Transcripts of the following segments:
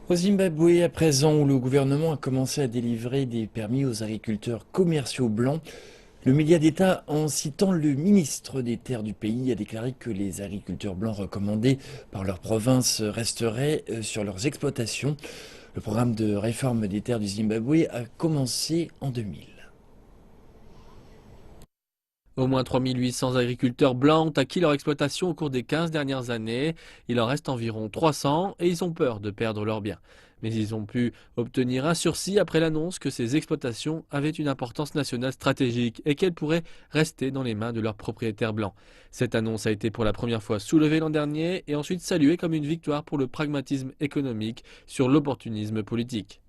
Au Zimbabwe, à présent, où le gouvernement a commencé à délivrer des permis aux agriculteurs commerciaux blancs, le média d'État, en citant le ministre des Terres du pays, a déclaré que les agriculteurs blancs recommandés par leur province resteraient sur leurs exploitations. Le programme de réforme des terres du Zimbabwe a commencé en 2000. Au moins 3800 agriculteurs blancs ont acquis leur exploitation au cours des 15 dernières années. Il en reste environ 300 et ils ont peur de perdre leurs biens. Mais ils ont pu obtenir un sursis après l'annonce que ces exploitations avaient une importance nationale stratégique et qu'elles pourraient rester dans les mains de leurs propriétaires blancs. Cette annonce a été pour la première fois soulevée l'an dernier et ensuite saluée comme une victoire pour le pragmatisme économique sur l'opportunisme politique.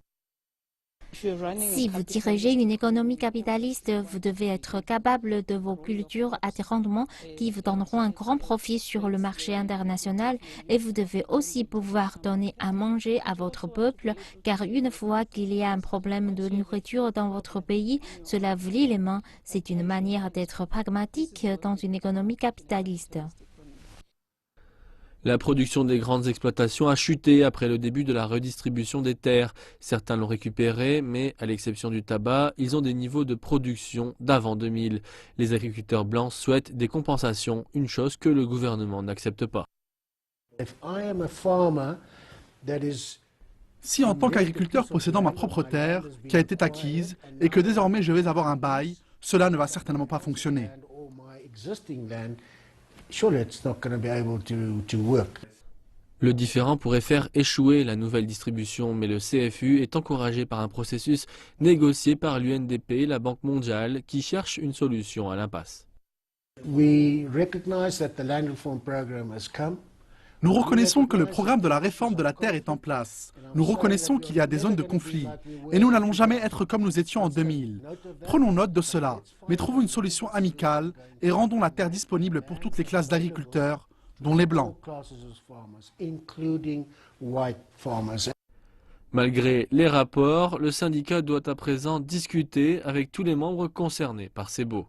Si vous dirigez une économie capitaliste, vous devez être capable de vos cultures à des rendements qui vous donneront un grand profit sur le marché international et vous devez aussi pouvoir donner à manger à votre peuple car une fois qu'il y a un problème de nourriture dans votre pays, cela vous lie les mains. C'est une manière d'être pragmatique dans une économie capitaliste. La production des grandes exploitations a chuté après le début de la redistribution des terres. Certains l'ont récupéré, mais à l'exception du tabac, ils ont des niveaux de production d'avant 2000. Les agriculteurs blancs souhaitent des compensations, une chose que le gouvernement n'accepte pas. Si en tant qu'agriculteur possédant ma propre terre, qui a été acquise, et que désormais je vais avoir un bail, cela ne va certainement pas fonctionner. Le différend pourrait faire échouer la nouvelle distribution, mais le CFU est encouragé par un processus négocié par l'UNDP, la Banque mondiale, qui cherche une solution à l'impasse. Nous reconnaissons que le programme de la réforme de la terre est en place. Nous reconnaissons qu'il y a des zones de conflit. Et nous n'allons jamais être comme nous étions en 2000. Prenons note de cela, mais trouvons une solution amicale et rendons la terre disponible pour toutes les classes d'agriculteurs, dont les Blancs. Malgré les rapports, le syndicat doit à présent discuter avec tous les membres concernés par ces baux.